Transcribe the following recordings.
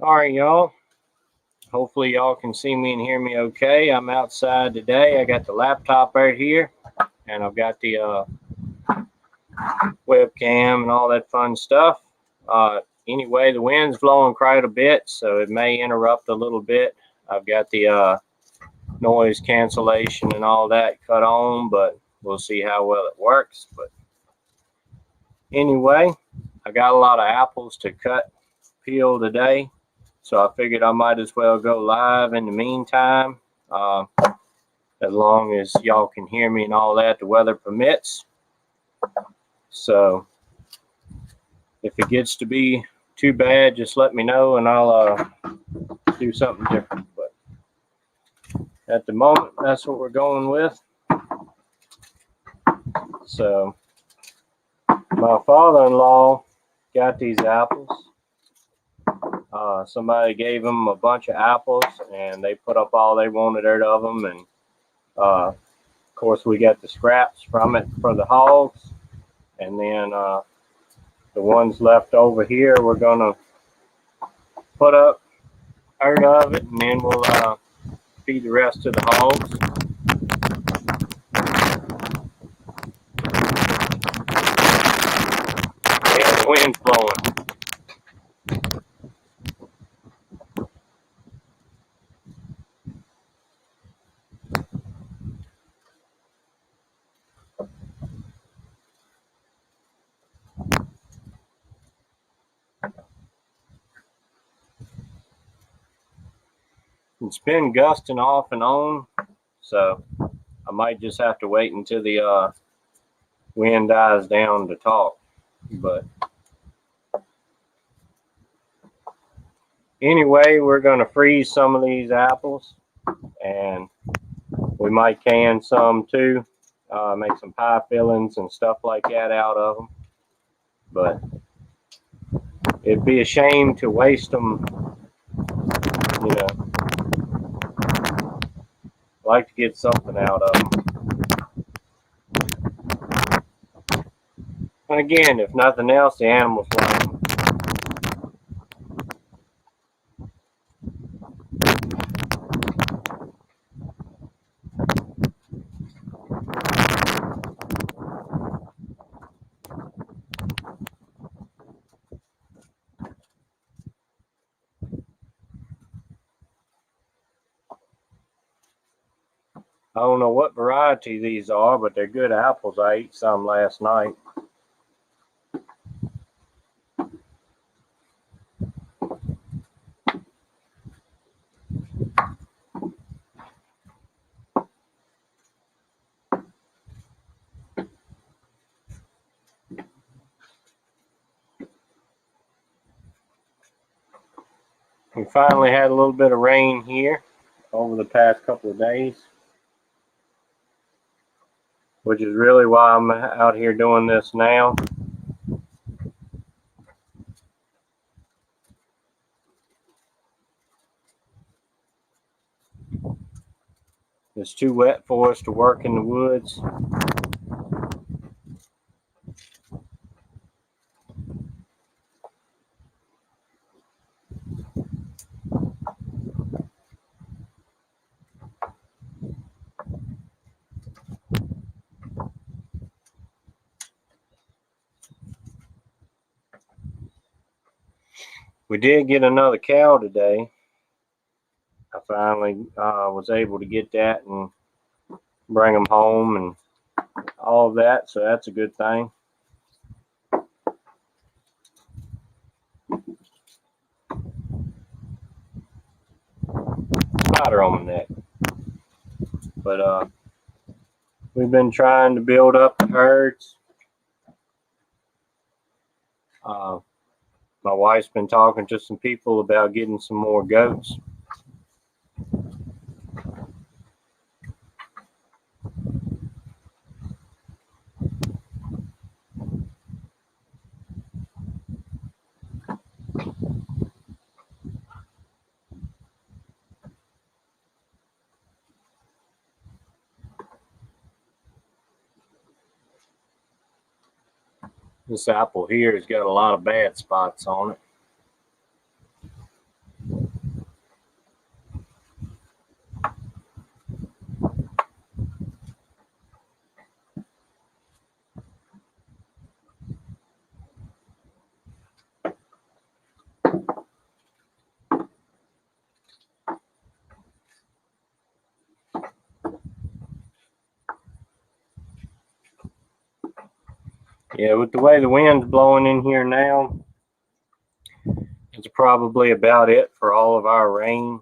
All right, y'all. Hopefully, y'all can see me and hear me okay. I'm outside today. I got the laptop right here, and I've got the webcam and all that fun stuff. Anyway, the wind's blowing quite a bit, so it may interrupt a little bit. I've got the noise cancellation and all that cut on, but we'll see how well it works. But anyway, I got a lot of apples to peel today. So I figured I might as well go live in the meantime, as long as y'all can hear me and all that, the weather permits. So if it gets to be too bad, just let me know and I'll do something different. But at the moment, that's what we're going with. So my father-in-law got these apples. Somebody gave them a bunch of apples and they put up all they wanted out of them, and of course we got the scraps from it for the hogs, and then the ones left over here we're gonna put up out of it, and then we'll feed the rest of the hogs. And the wind's blowing. It's been gusting off and on, so I might just have to wait until the wind dies down to talk. But anyway, we're going to freeze some of these apples, and we might can some too, make some pie fillings and stuff like that out of them. But it'd be a shame to waste them, you know. I like to get something out of them. And again, if nothing else, the animals like them. I don't know what variety these are, but they're good apples. I ate some last night. We finally had a little bit of rain here over the past couple of days, which is really why I'm out here doing this now. It's too wet for us to work in the woods. We did get another cow today. I finally was able to get that and bring them home and all of that, so that's a good thing. Spider on my neck. But we've been trying to build up the herds. My wife's been talking to some people about getting some more goats. This apple here has got a lot of bad spots on it. Yeah, with the way the wind's blowing in here now, it's probably about it for all of our rain.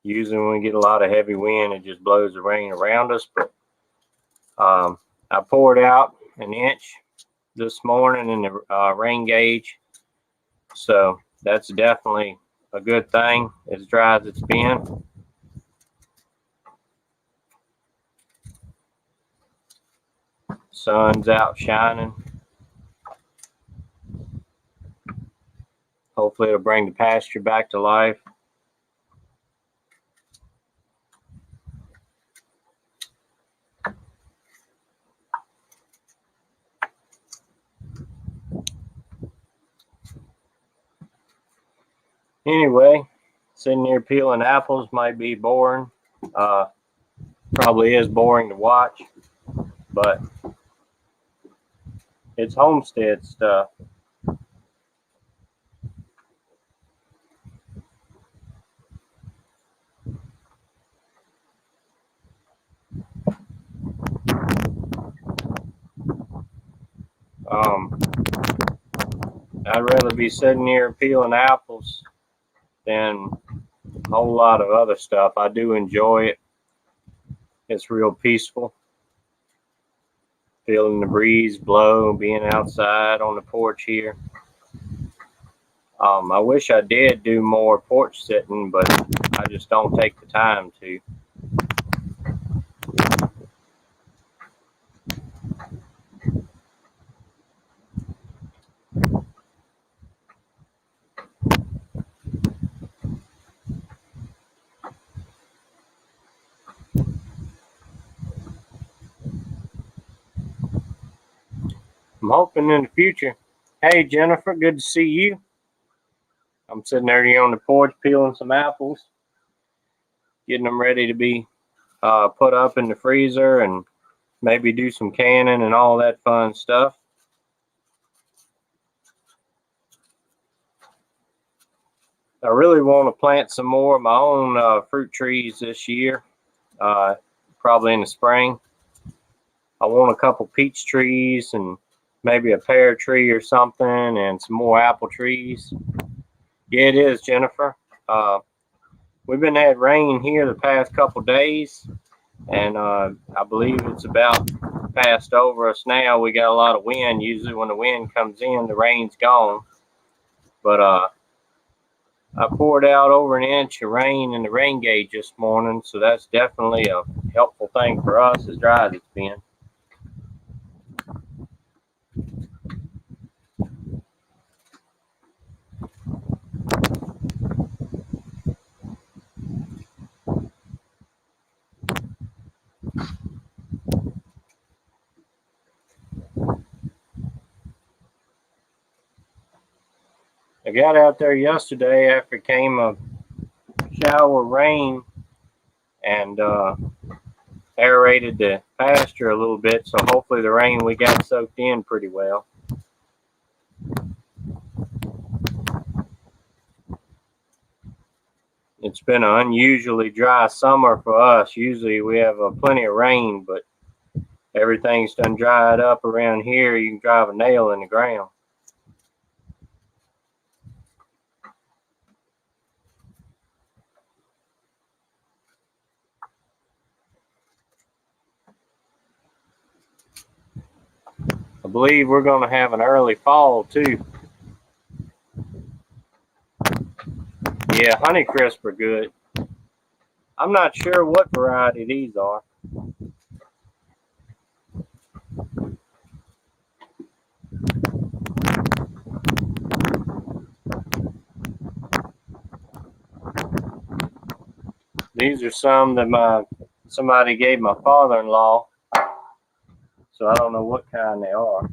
Usually when we get a lot of heavy wind, it just blows the rain around us. But I poured out an inch this morning in the rain gauge. So that's definitely a good thing, as dry as it's been. Sun's out shining. Hopefully it'll bring the pasture back to life. Anyway, sitting here peeling apples might be boring. Probably is boring to watch, but it's homestead stuff. I'd rather be sitting here peeling apples than a whole lot of other stuff. I do enjoy it. It's real peaceful. Feeling the breeze blow, being outside on the porch here. I wish I did do more porch sitting, but I just don't take the time to. I'm hoping in the future. Hey, Jennifer, good to see you. I'm sitting there here on the porch peeling some apples, getting them ready to be put up in the freezer and maybe do some canning and all that fun stuff. I really want to plant some more of my own fruit trees this year, probably in the spring. I want a couple peach trees and maybe a pear tree or something and some more apple trees. Yeah, it is, Jennifer. We've been had rain here the past couple days, and I believe it's about passed over us now. We got a lot of wind. Usually when the wind comes in, the rain's gone. But I poured out over an inch of rain in the rain gauge this morning, so that's definitely a helpful thing for us, as dry as it's been. I got out there yesterday after it came a shower of rain and aerated the pasture a little bit, so hopefully the rain we got soaked in pretty well. It's been an unusually dry summer for us. Usually we have plenty of rain, but everything's done dried up around here. You can drive a nail in the ground. I believe we're going to have an early fall too. Yeah, Honeycrisp are good. I'm not sure what variety these are. These are some that somebody gave my father-in-law, so I don't know what kind they are.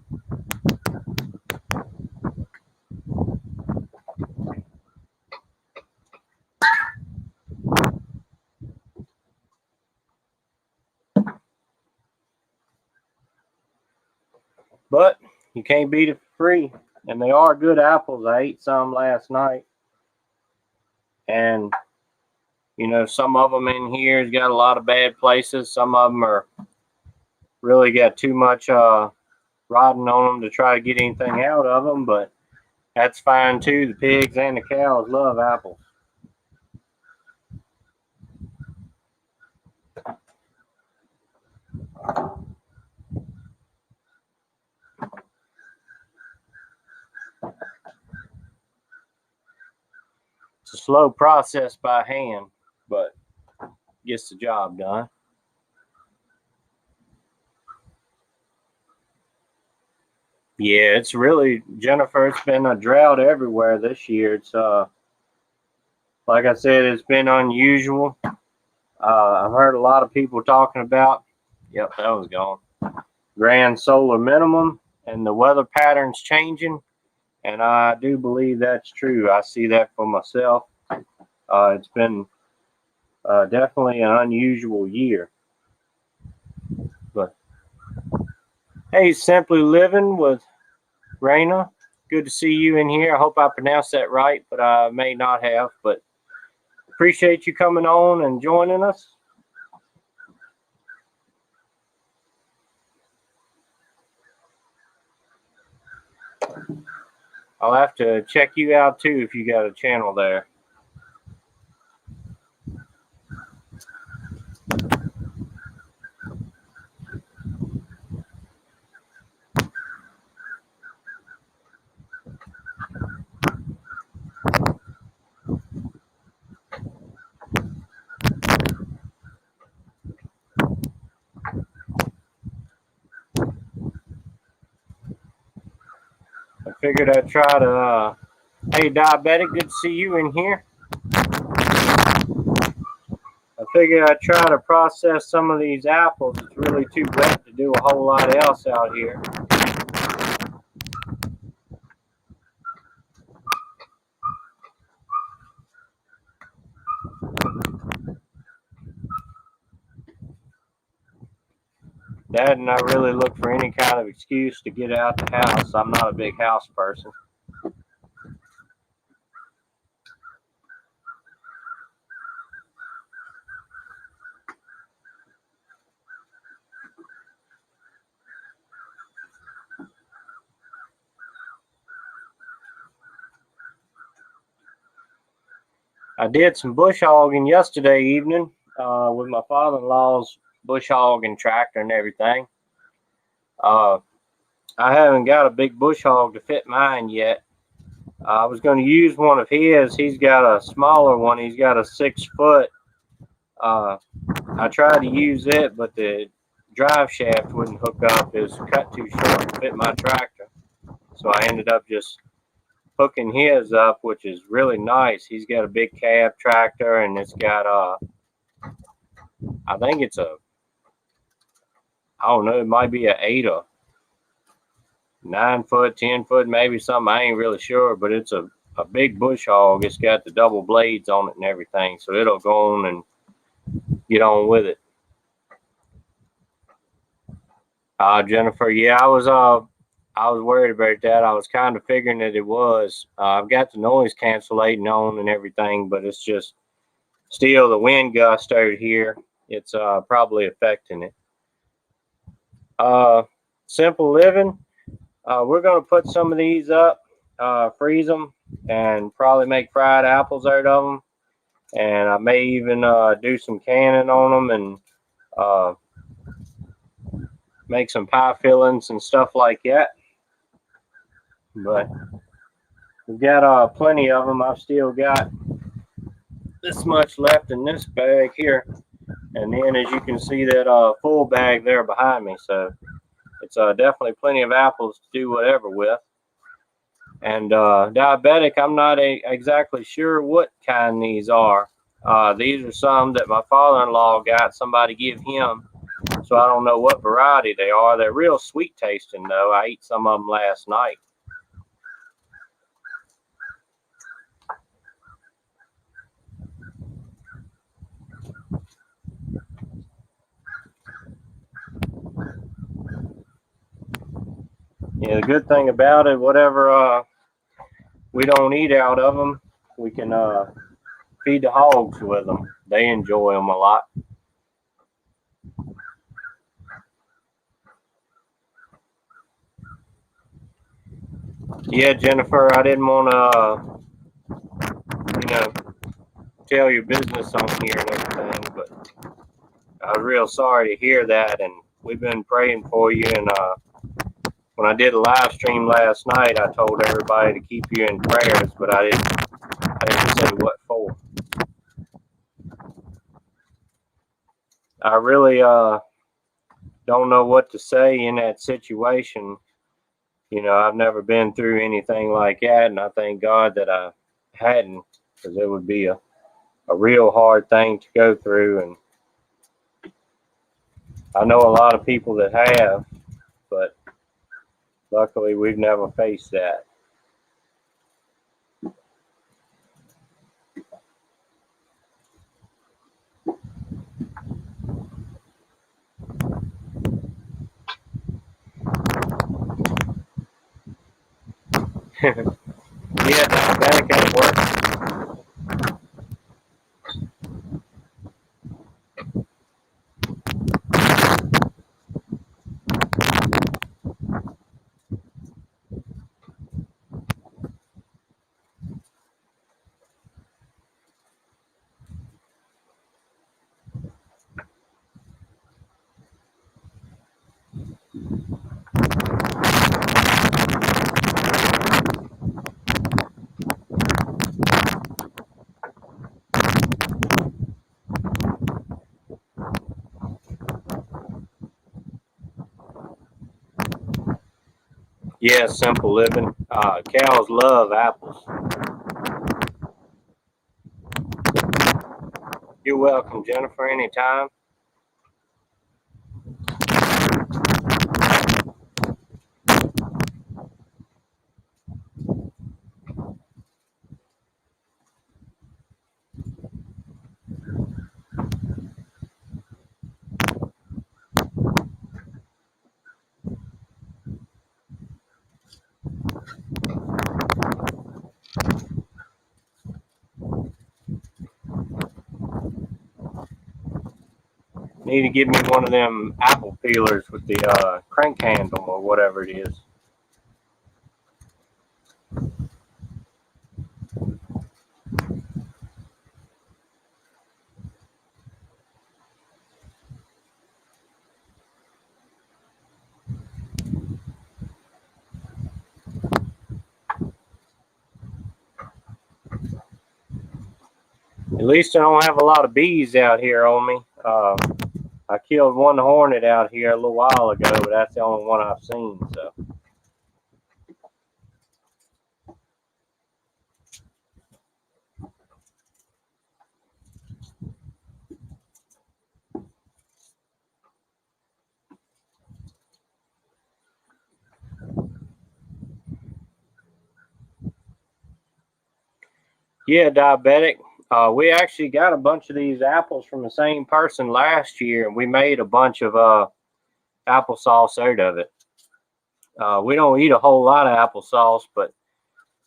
But you can't beat it for free, and they are good apples. I ate some last night, and you know, some of them in here has got a lot of bad places. Some of them are really got too much rodding on them to try to get anything out of them, but that's fine too. The pigs and the cows love apples. It's a slow process by hand, but gets the job done. Yeah, it's really, Jennifer, it's been a drought everywhere this year. It's like I said, it's been unusual. I've heard a lot of people talking about, yep, that was gone, grand solar minimum and the weather patterns changing. And I do believe that's true. I see that for myself. It's been definitely an unusual year. But hey, Simply Living with Raina, good to see you in here. I hope I pronounced that right, but I may not have. But appreciate you coming on and joining us. I'll have to check you out too if you got a channel there. I figured I'd try to, hey Diabetic, good to see you in here. I figured I'd try to process some of these apples. It's really too wet to do a whole lot else out here. Dad and I really look for any kind of excuse to get out the house. I'm not a big house person. I did some bush hogging yesterday evening with my father-in-law's bush hogging tractor and everything. I haven't got a big bush hog to fit mine yet. I was going to use one of his. He's got a smaller one. He's got a 6-foot. I tried to use it, but the drive shaft wouldn't hook up. It was cut too short to fit my tractor. So I ended up just hooking his up, which is really nice. He's got a big cab tractor, and it's got I think it's a, I don't know, it might be a 8 or 9 foot, 10 foot, maybe something. I ain't really sure, but it's a big bush hog. It's got the double blades on it and everything, so it'll go on and get on with it. Jennifer, yeah, I was worried about that. I was kind of figuring that it was. I've got the noise cancellating on and everything, but it's just still the wind gust over here. It's probably affecting it. Simple Living. We're going to put some of these up, freeze them, and probably make fried apples out of them. And I may even do some canning on them and make some pie fillings and stuff like that. But we've got plenty of them. I've still got this much left in this bag here. And then as you can see that full bag there behind me. So it's definitely plenty of apples to do whatever with. And Diabetic, I'm not exactly sure what kind these are. These are some that my father-in-law got. Somebody give him. So I don't know what variety they are. They're real sweet tasting though. I ate some of them last night. Yeah, the good thing about it, whatever we don't eat out of them, we can feed the hogs with them. They enjoy them a lot. Yeah, Jennifer, I didn't want to, tell your business on here and everything, but I was real sorry to hear that, and we've been praying for you. And when I did a live stream last night, I told everybody to keep you in prayers, but I didn't say what for. I really don't know what to say in that situation. I've never been through anything like that, and I thank God that I hadn't, because it would be a real hard thing to go through. And I know a lot of people that have, but luckily we've never faced that. Yeah, diabetic at work. Yeah, simple living. Cows love apples. You're welcome, Jennifer, anytime. Need to give me one of them apple peelers with the crank handle or whatever it is. At least I don't have a lot of bees out here on me. I killed one hornet out here a little while ago, but that's the only one I've seen. So. Yeah, diabetic. We actually got a bunch of these apples from the same person last year, and we made a bunch of applesauce out of it. We don't eat a whole lot of applesauce, but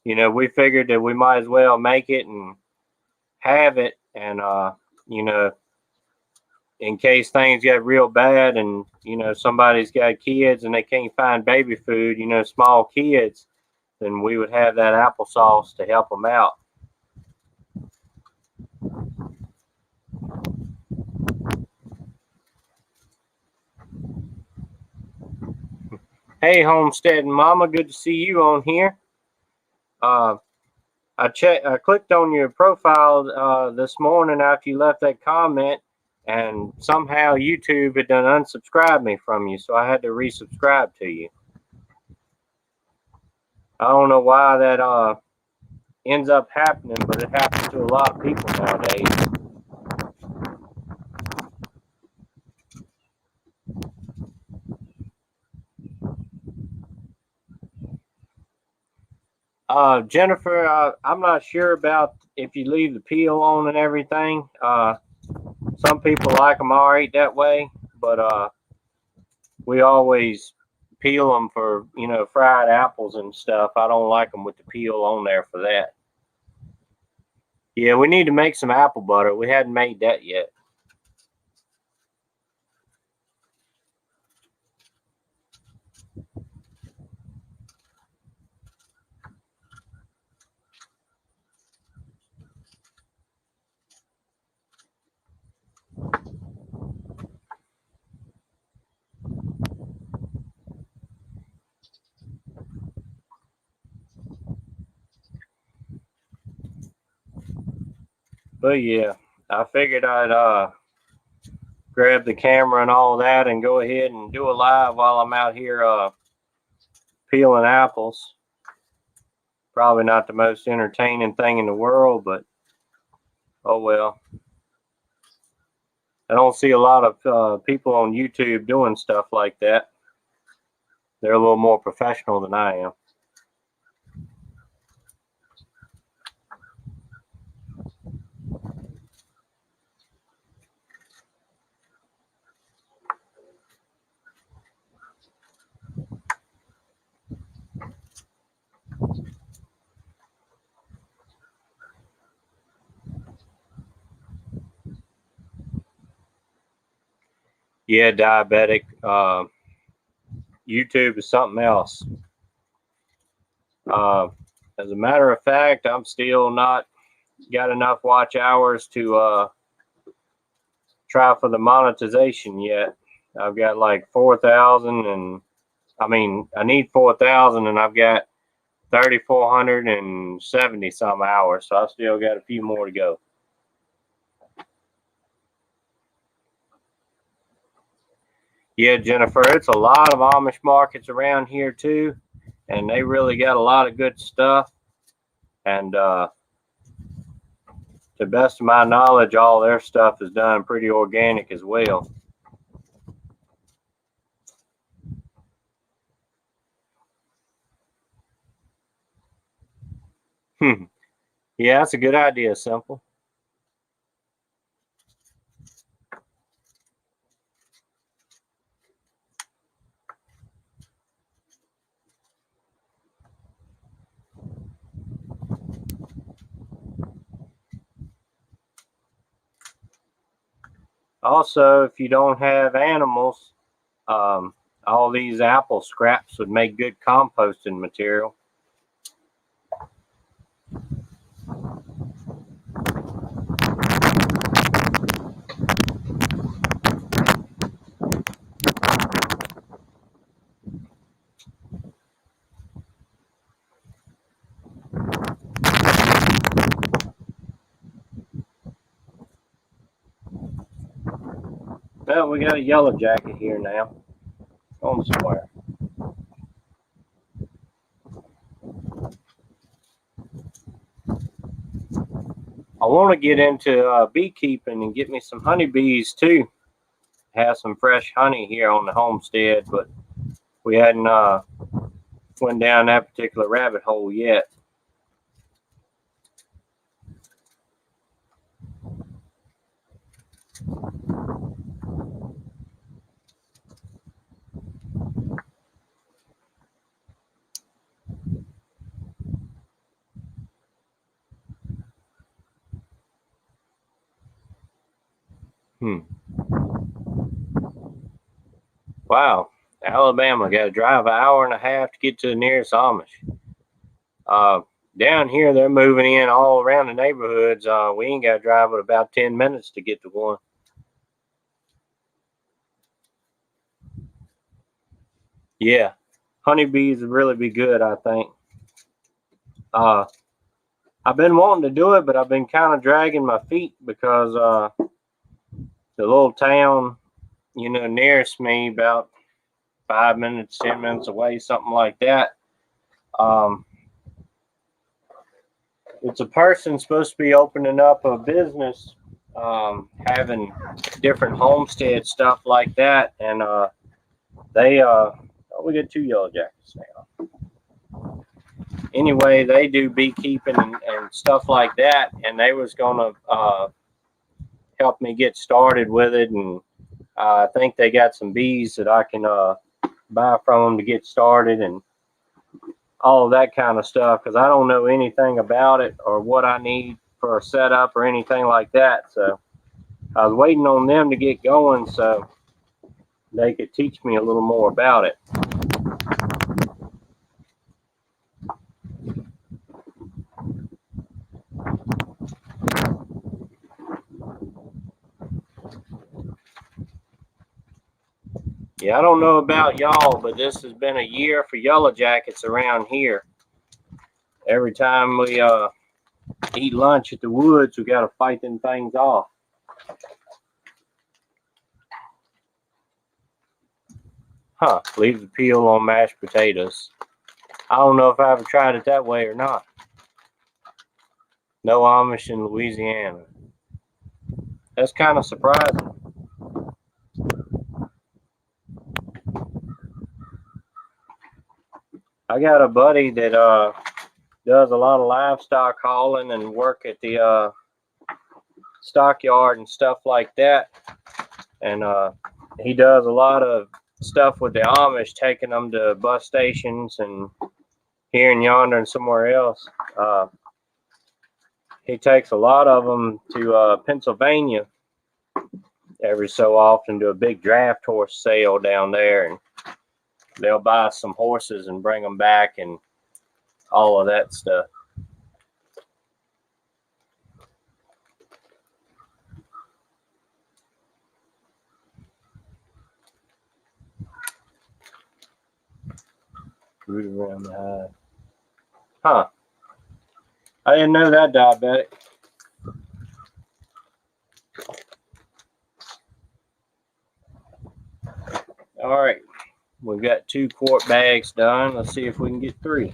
we figured that we might as well make it and have it, and you know, in case things get real bad, and somebody's got kids and they can't find baby food, small kids, then we would have that applesauce to help them out. Hey, Homestead Mama, good to see you on here. I clicked on your profile this morning after you left that comment, and somehow YouTube had done unsubscribed me from you, so I had to resubscribe to you. I don't know why that ends up happening, but it happens to a lot of people nowadays. Jennifer, I'm not sure about if you leave the peel on and everything. Some people like them all right that way, but we always peel them for fried apples and stuff. I don't like them with the peel on there for that. Yeah, we need to make some apple butter. We hadn't made that yet. But yeah, I figured I'd grab the camera and all that and go ahead and do a live while I'm out here peeling apples. Probably not the most entertaining thing in the world, but oh well. I don't see a lot of people on YouTube doing stuff like that. They're a little more professional than I am. Yeah, diabetic. YouTube is something else. As a matter of fact, I'm still not got enough watch hours to try for the monetization yet. I've got like 4,000, and I mean, I need 4,000, and I've got 3,470 some hours, so I've still got a few more to go. Yeah, Jennifer, it's a lot of Amish markets around here too, and they really got a lot of good stuff. And to the best of my knowledge, all their stuff is done pretty organic as well. Yeah, that's a good idea, Simple. Also, if you don't have animals, all these apple scraps would make good composting material. Well, we got a yellow jacket here now. Going somewhere. I want to get into beekeeping and get me some honeybees too. Have some fresh honey here on the homestead, but we hadn't went down that particular rabbit hole yet. Wow, Alabama, got to drive an hour and a half to get to the nearest Amish. Down here, they're moving in all around the neighborhoods. We ain't got to drive but about 10 minutes to get to one. Yeah, honeybees would really be good, I think. I've been wanting to do it, but I've been kind of dragging my feet because the little town, nearest me, about 5 minutes, 10 minutes away, something like that. It's a person supposed to be opening up a business, having different homestead stuff like that, and we get 2 yellow jackets now. Anyway, they do beekeeping and stuff like that, and they was gonna help me get started with it, and I think they got some bees that I can buy from them to get started and all of that kind of stuff, because I don't know anything about it or what I need for a setup or anything like that. So I was waiting on them to get going so they could teach me a little more about it. Yeah, I don't know about y'all, but this has been a year for yellow jackets around here. Every time we eat lunch at the woods, we got to fight them things off. Huh, leave the peel on mashed potatoes. I don't know if I ever tried it that way or not. No Amish in Louisiana. That's kind of surprising. I got a buddy that does a lot of livestock hauling and work at the stockyard and stuff like that. And he does a lot of stuff with the Amish, taking them to bus stations and here and yonder and somewhere else. He takes a lot of them to Pennsylvania every so often, to a big draft horse sale down there, and they'll buy some horses and bring them back and all of that stuff. Root around the hive. Huh. I didn't know that, diabetic. All right. We've got 2 quart bags done. Let's see if we can get 3.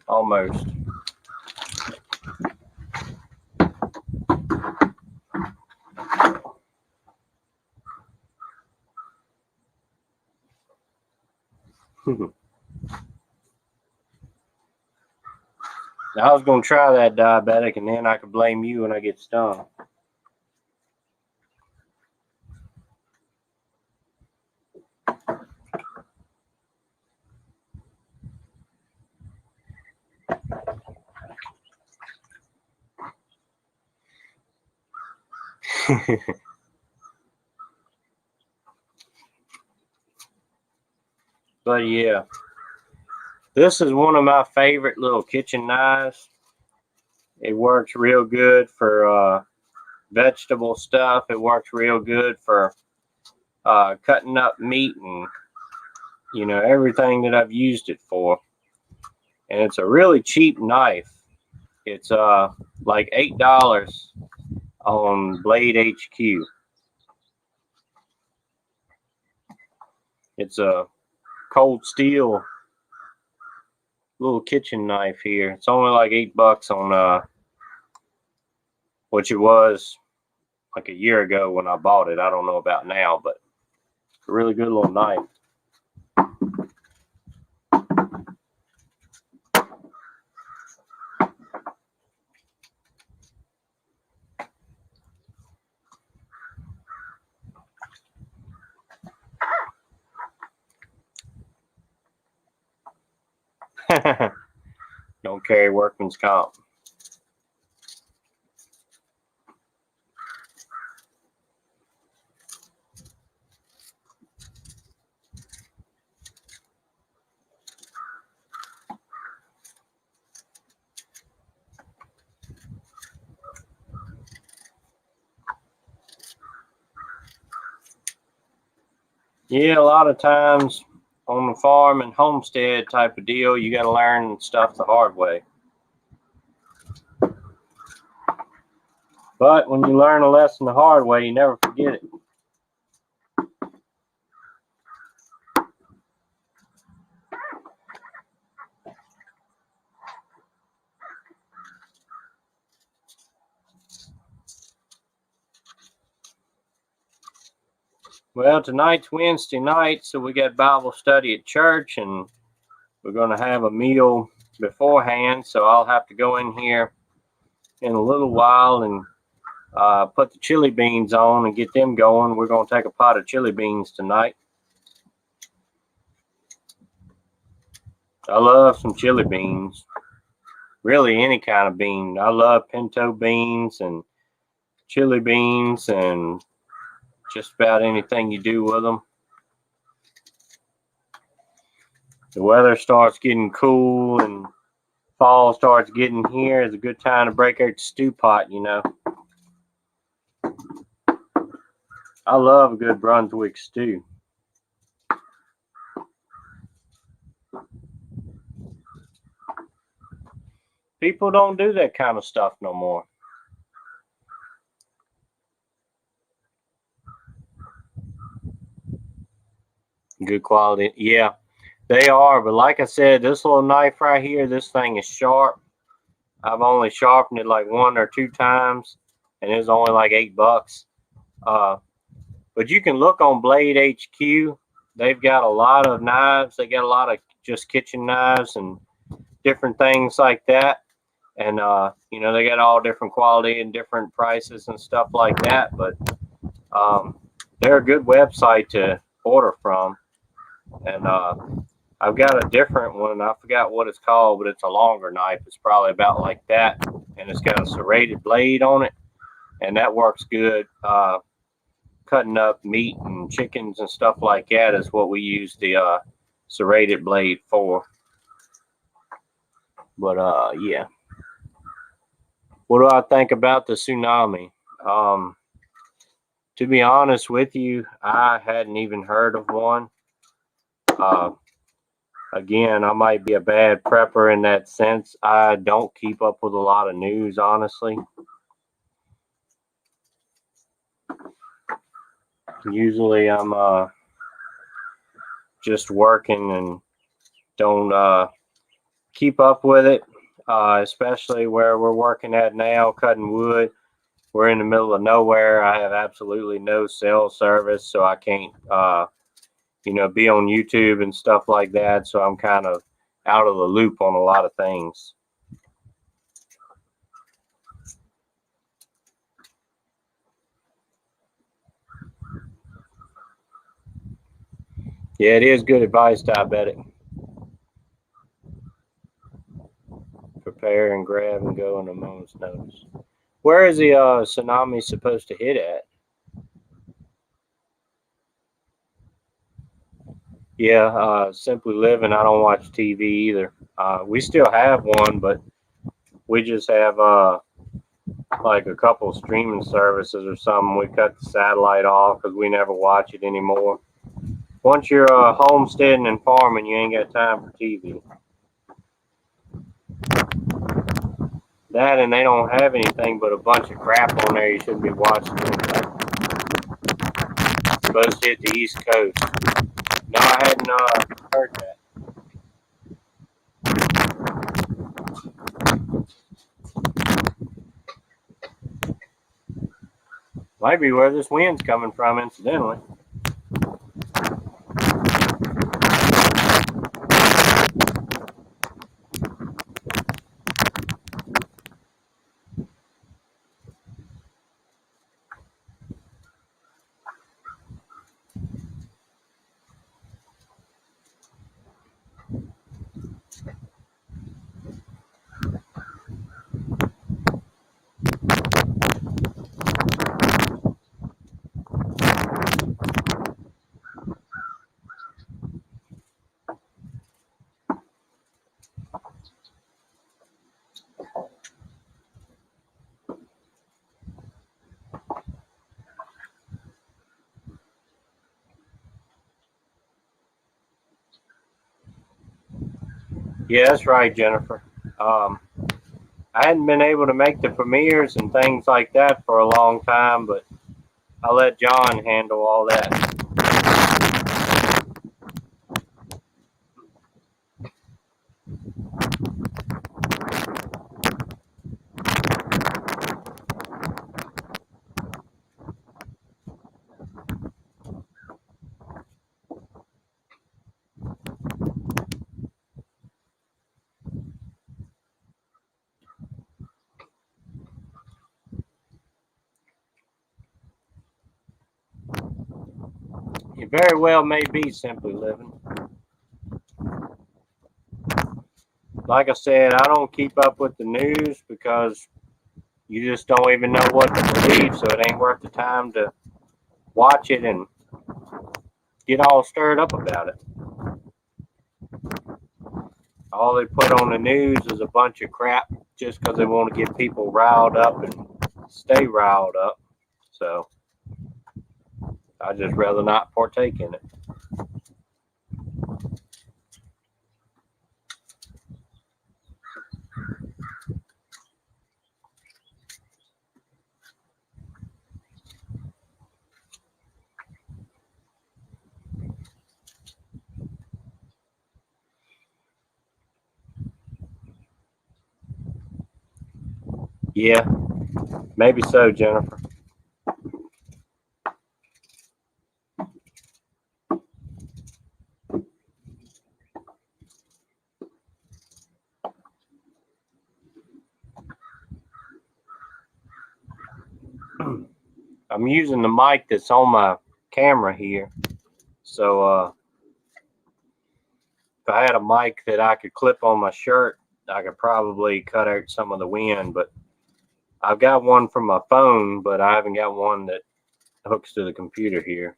Almost. I was going to try that, diabetic, and then I could blame you when I get stung. But yeah, this is one of my favorite little kitchen knives. It works real good for vegetable stuff. It works real good for cutting up meat and, you know, everything that I've used it for. And it's a really cheap knife. It's like $8 on Blade HQ. It's a cold steel little kitchen knife here. It's only like $8 on which it was like a year ago when I bought it. I don't know about now, but it's a really good little knife. Don't carry workman's comp. Yeah, a lot of times on the farm and homestead type of deal, you got to learn stuff the hard way. But when you learn a lesson the hard way, you never forget it. Well, tonight's Wednesday night, so we got Bible study at church, and we're going to have a meal beforehand, so I'll have to go in here in a little while and put the chili beans on and get them going. We're going to take a pot of chili beans tonight. I love some chili beans. Really, any kind of bean. I love pinto beans and chili beans and just about anything you do with them. The weather starts getting cool and fall starts getting here. It's a good time to break out the stew pot, you know. I love a good Brunswick stew. People don't do that kind of stuff no more. Good quality. Yeah, they are. But like I said, this little knife right here, this thing is sharp. I've only sharpened it like 1 or 2 times, and it's only like $8. But you can look on Blade HQ. They've got a lot of knives. They got a lot of just kitchen knives and different things like that. And, you know, they got all different quality and different prices and stuff like that. But they're a good website to order from. And I've got a different one. I forgot what it's called, but it's a longer knife. It's probably about like that. And it's got a serrated blade on it. And that works good. Cutting up meat and chickens and stuff like that is what we use the serrated blade for. But yeah. What do I think about the tsunami? To be honest with you, I hadn't even heard of one. Again, I might be a bad prepper in that sense. I don't keep up with a lot of news, honestly. Usually I'm just working and don't keep up with it, especially where we're working at now, cutting wood. We're in the middle of nowhere. I have absolutely no cell service, so I can't, you know, be on YouTube and stuff like that. So I'm kind of out of the loop on a lot of things. Yeah, it is good advice, diabetic. Prepare and grab and go in a moment's notice. Where is the tsunami supposed to hit at? Yeah, Simply Living. I don't watch TV either. We still have one, but we just have like a couple of streaming services or something. We cut the satellite off because we never watch it anymore. Once you're homesteading and farming, you ain't got time for TV. That and they don't have anything but a bunch of crap on there you shouldn't be watching. It's supposed to hit the East Coast. No, I hadn't heard that. Might be where this wind's coming from, incidentally. Yeah, that's right, Jennifer. I hadn't been able to make the premieres and things like that for a long time, but I let John handle all that. very well may be Simply Living. Like I said, I don't keep up with the news because you just don't even know what to believe, so it ain't worth the time to watch it and get all stirred up about it. All they put on the news is a bunch of crap just because they want to get people riled up and stay riled up. So I'd just rather not partake in it. Yeah, maybe so, Jennifer. I'm using the mic that's on my camera here. So if I had a mic that I could clip on my shirt, I could probably cut out some of the wind. But I've got one from my phone, but I haven't got one that hooks to the computer here.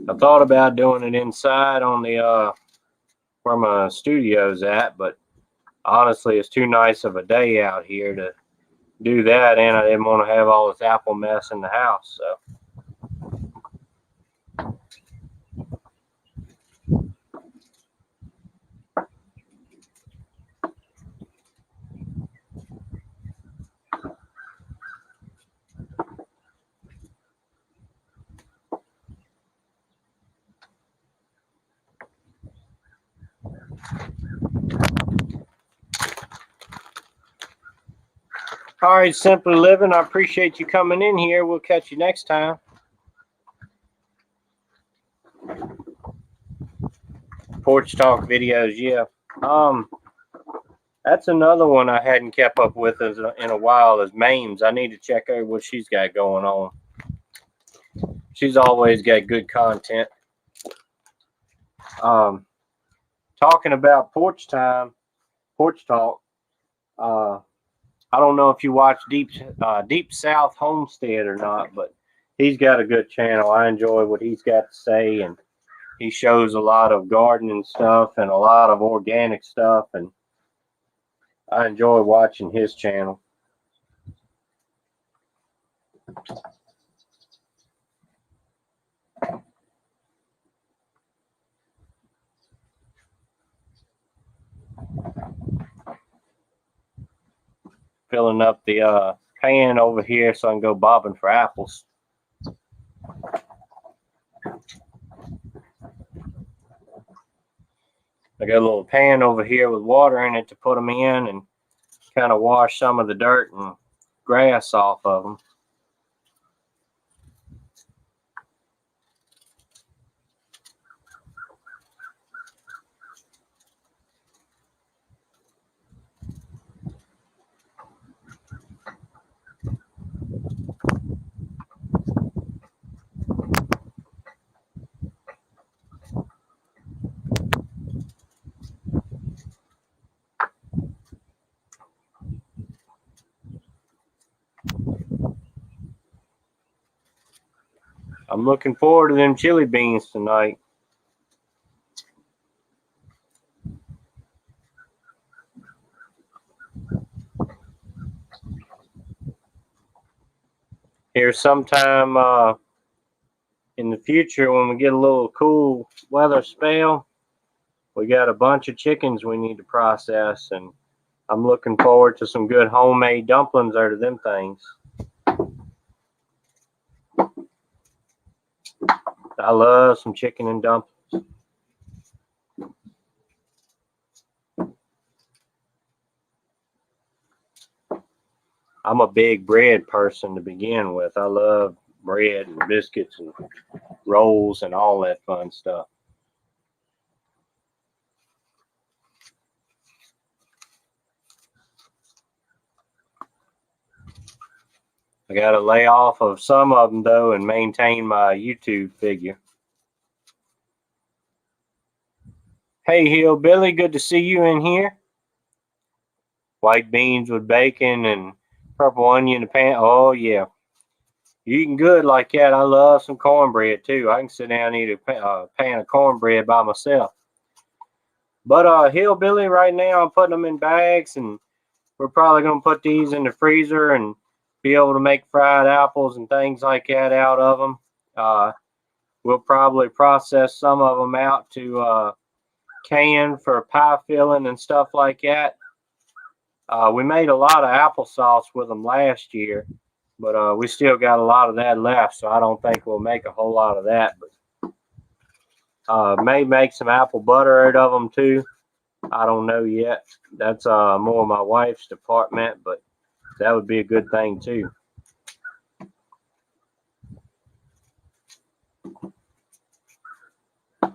I thought about doing it inside on the where my studio's at, but honestly, it's too nice of a day out here to do that, and I didn't want to have all this apple mess in the house. So all right, Simply Living, I appreciate you coming in here. We'll catch you next time. Porch Talk videos, yeah. That's another one I hadn't kept up with in a while is Mames. I need to check out what she's got going on. She's always got good content. Talking about Porch Talk. I don't know if you watch Deep South Homestead or not, but he's got a good channel. I enjoy what he's got to say, and he shows a lot of gardening stuff and a lot of organic stuff, and I enjoy watching his channel. Filling up the pan over here so I can go bobbing for apples. I got a little pan over here with water in it to put them in and kind of wash some of the dirt and grass off of them. I'm looking forward to them chili beans tonight. Here sometime in the future when we get a little cool weather spell, we got a bunch of chickens we need to process, and I'm looking forward to some good homemade dumplings out of them things. I love some chicken and dumplings. I'm a big bread person to begin with. I love bread and biscuits and rolls and all that fun stuff. I got to lay off of some of them, though, and maintain my YouTube figure. Hey, Hillbilly, good to see you in here. White beans with bacon and purple onion in the pan. Oh, yeah. You eating good like that. I love some cornbread, too. I can sit down and eat a pan of cornbread by myself. But Hillbilly, right now, I'm putting them in bags, and we're probably going to put these in the freezer and be able to make fried apples and things like that out of them. We'll probably process some of them out to can for pie filling and stuff like that. We made a lot of applesauce with them last year, but we still got a lot of that left, so I don't think we'll make a whole lot of that. But may make some apple butter out of them too. I don't know yet. That's more my wife's department, but that would be a good thing too.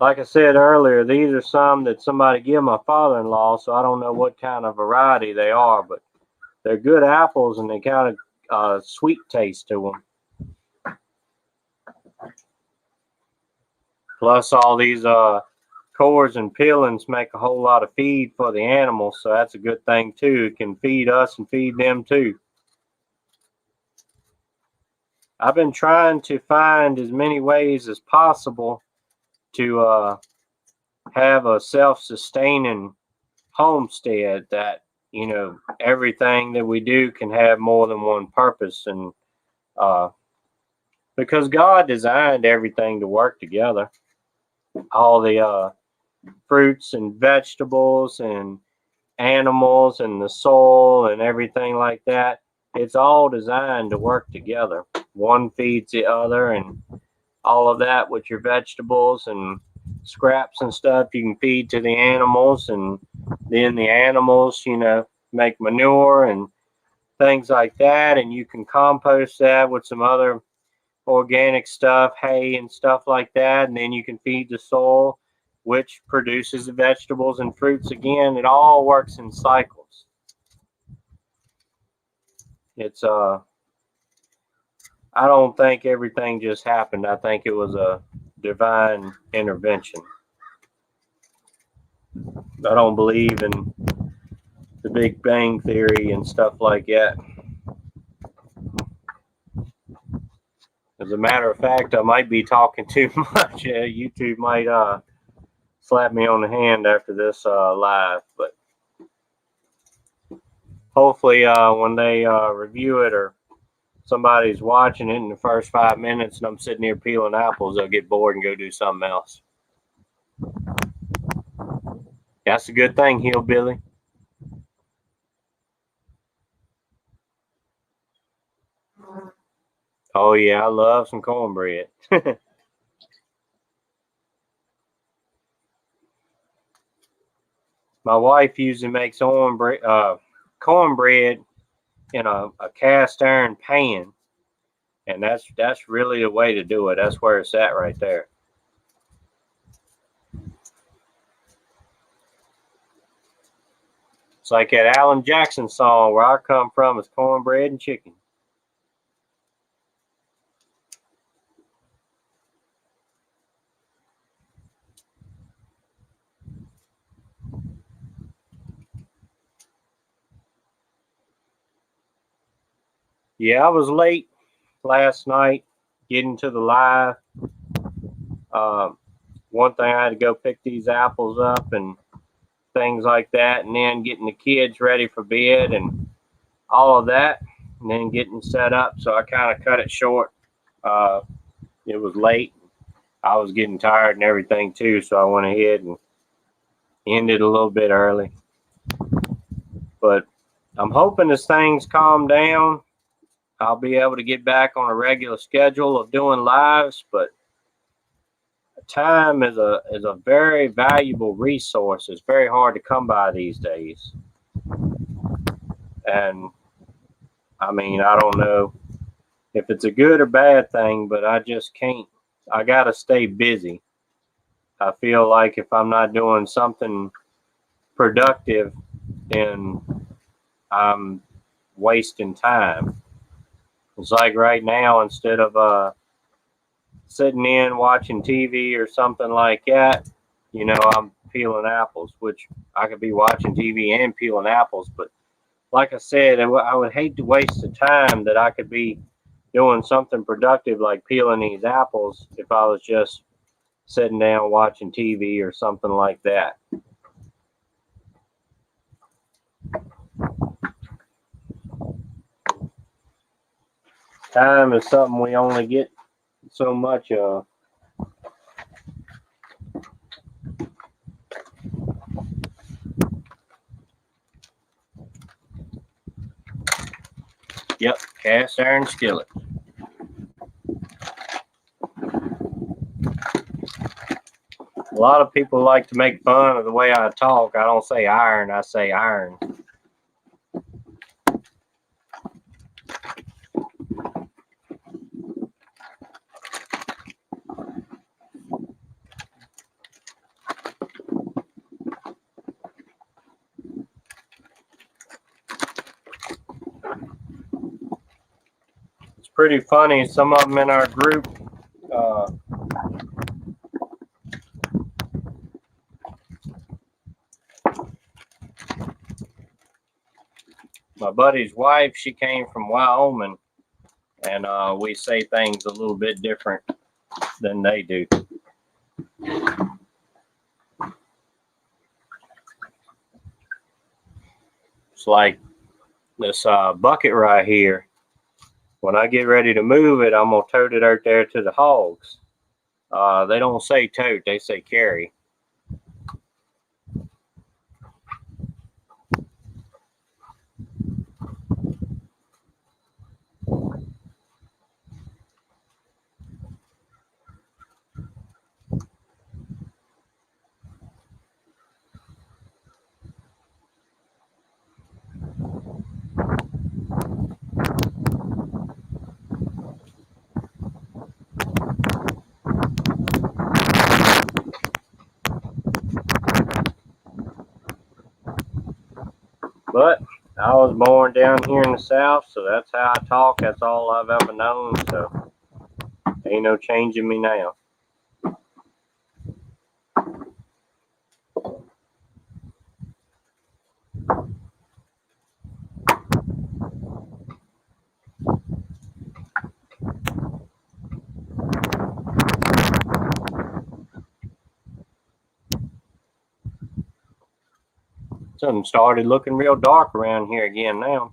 Like I said earlier, these are some that somebody gave my father-in-law, so I don't know what kind of variety they are, but they're good apples and they kind of sweet taste to them. Plus all these cores and peelings make a whole lot of feed for the animals, so that's a good thing too. It can feed us and feed them too. I've been trying to find as many ways as possible to have a self-sustaining homestead that, you know, everything that we do can have more than one purpose, and because God designed everything to work together, all the fruits and vegetables and animals and the soil and everything like that, it's all designed to work together. One feeds the other, and all of that with your vegetables and scraps and stuff you can feed to the animals, and then the animals, you know, make manure and things like that, and you can compost that with some other organic stuff, hay and stuff like that, and then you can feed the soil, which produces the vegetables and fruits again. It all works in cycles. It's I don't think everything just happened. I think it was a divine intervention. I don't believe in the Big Bang Theory and stuff like that. As a matter of fact, I might be talking too much. YouTube might slap me on the hand after this live, but hopefully when they review it or somebody's watching it in the first 5 minutes and I'm sitting here peeling apples, they'll get bored and go do something else. That's a good thing, Hillbilly. Oh yeah, I love some cornbread. My wife usually makes cornbread in a cast iron pan, and that's really the way to do it. That's where it's at right there. It's like that Alan Jackson song, "Where I come from is cornbread and chicken." Yeah, I was late last night getting to the live. One thing, I had to go pick these apples up and things like that, and then getting the kids ready for bed and all of that, and then getting set up. So I kind of cut it short. It was late. I was getting tired and everything too, so I went ahead and ended a little bit early. But I'm hoping as things calm down, I'll be able to get back on a regular schedule of doing lives. But time is a very valuable resource. It's very hard to come by these days. And I mean, I don't know if it's a good or bad thing, but I just can't. I got to stay busy. I feel like if I'm not doing something productive, then I'm wasting time. It's like right now, instead of sitting in watching TV or something like that, you know, I'm peeling apples, which I could be watching TV and peeling apples. But like I said, I would hate to waste the time that I could be doing something productive like peeling these apples if I was just sitting down watching TV or something like that. Time is something we only get so much of. Yep, cast iron skillet. A lot of people like to make fun of the way I talk. I don't say iron, I say iron. It's pretty funny. Some of them in our group, my buddy's wife, she came from Wyoming, and we say things a little bit different than they do. It's like this bucket right here. When I get ready to move it, I'm gonna tote it out there to the hogs. They don't say tote, they say carry. But I was born down here in the South, so that's how I talk. That's all I've ever known. So ain't no changing me now. Something started looking real dark around here again now.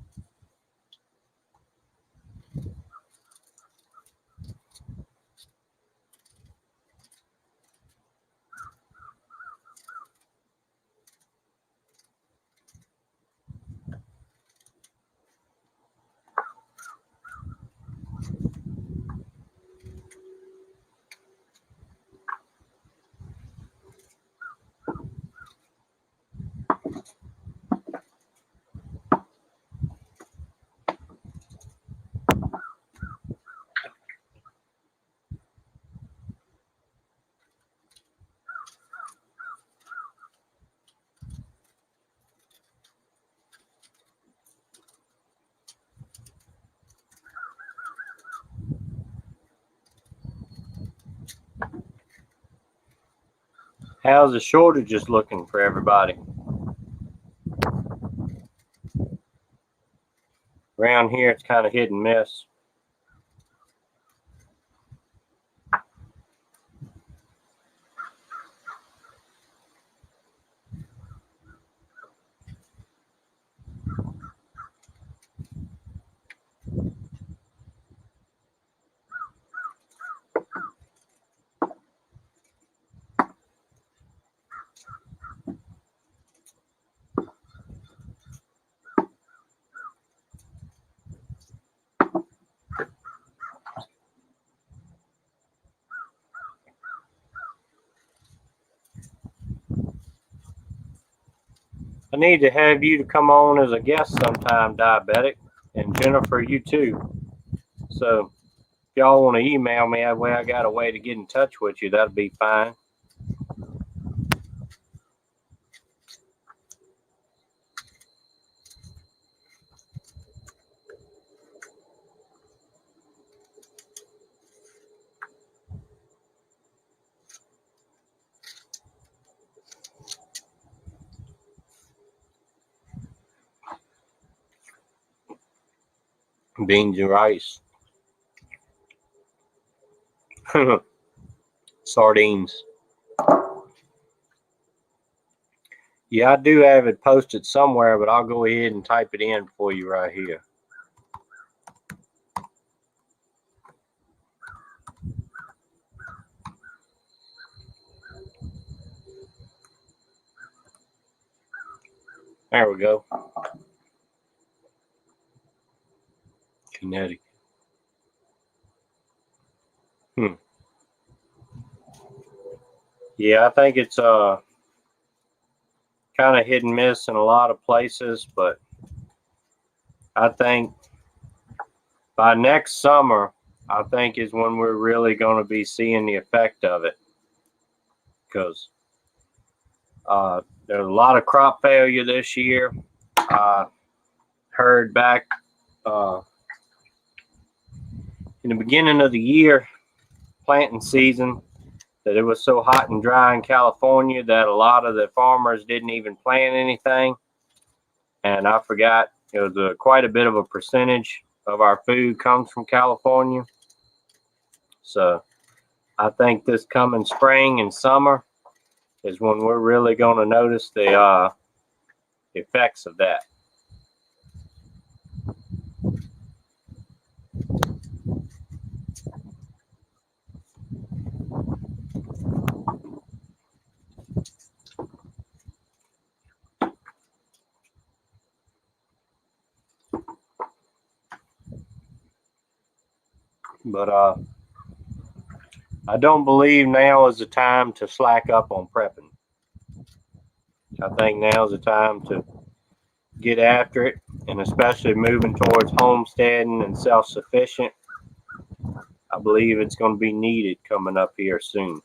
How's the shortages looking for everybody? Around here, it's kind of hit and miss. I need to have you to come on as a guest sometime, Diabetic, and Jennifer, you too. So if y'all want to email me, that way I got a way to get in touch with you, that'd be fine. beans and rice, sardines. Yeah, I do have it posted somewhere, but I'll go ahead and type it in for you right here. There we go. Connecticut. Yeah, I think it's kind of hit and miss in a lot of places, but I think by next summer, I think is when we're really going to be seeing the effect of it, because there's a lot of crop failure this year. I heard back in the beginning of the year, planting season, that it was so hot and dry in California that a lot of the farmers didn't even plant anything. And I forgot, it was quite a bit of a percentage of our food comes from California. So I think this coming spring and summer is when we're really going to notice the effects of that. But I don't believe now is the time to slack up on prepping. I think now is the time to get after it, and especially moving towards homesteading and self-sufficient. I believe it's going to be needed coming up here soon.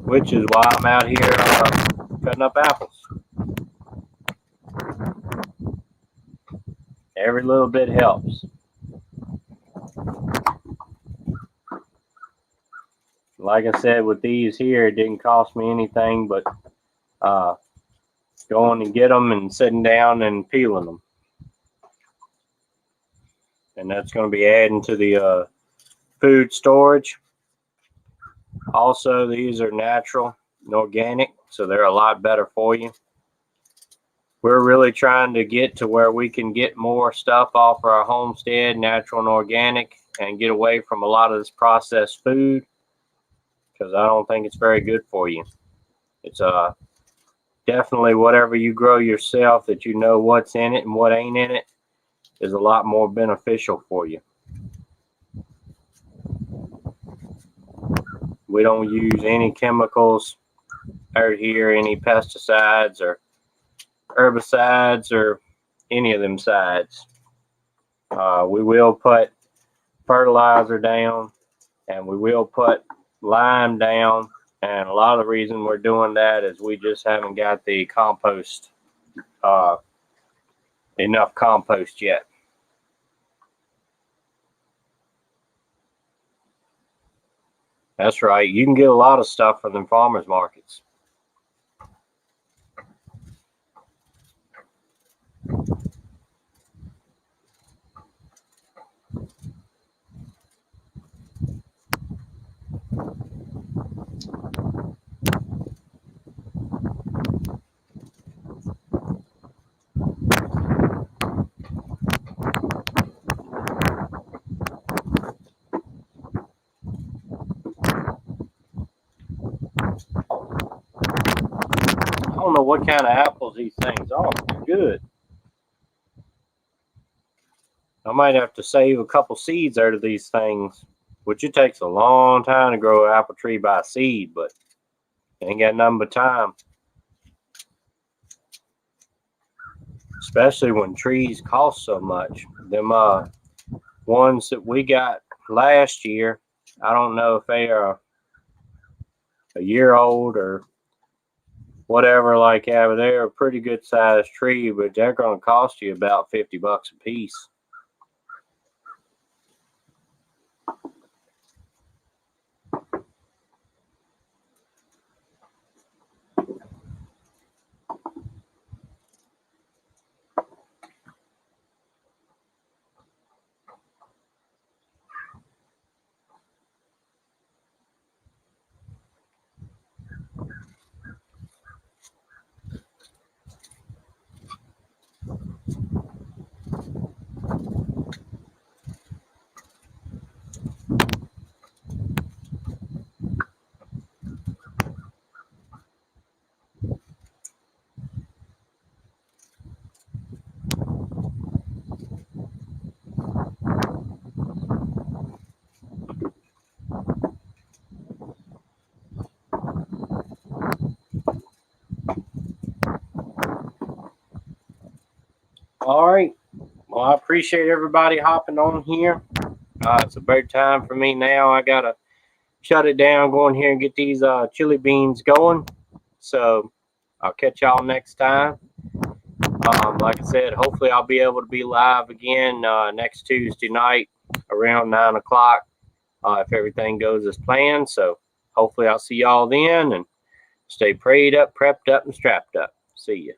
Which is why I'm out here cutting up apples. Every little bit helps. Like I said, with these here, it didn't cost me anything but going and get them and sitting down and peeling them. And that's going to be adding to the food storage. Also, these are natural and organic, so they're a lot better for you. We're really trying to get to where we can get more stuff off our homestead, natural and organic, and get away from a lot of this processed food, because I don't think it's very good for you. It's definitely whatever you grow yourself, that you know what's in it and what ain't in it, is a lot more beneficial for you. We don't use any chemicals out here, any pesticides or herbicides or any of them sides. We will put fertilizer down, and we will put lime down, and a lot of the reason we're doing that is we just haven't got the compost, enough compost yet. That's right, you can get a lot of stuff from them farmers markets. I don't know what kind of apples these things are. They're good. I might have to save a couple seeds out of these things, which it takes a long time to grow an apple tree by seed, but ain't got nothing but time. Especially when trees cost so much. Them ones that we got last year, I don't know if they are a year old or whatever like that, but they're a pretty good sized tree, but they're going to cost you about $50 a piece. All right. Well, I appreciate everybody hopping on here. It's about time for me now. I gotta shut it down, go in here and get these chili beans going. So I'll catch y'all next time. Like I said, hopefully I'll be able to be live again next Tuesday night around 9 o'clock if everything goes as planned. So hopefully I'll see y'all then, and stay prayed up, prepped up, and strapped up. See ya.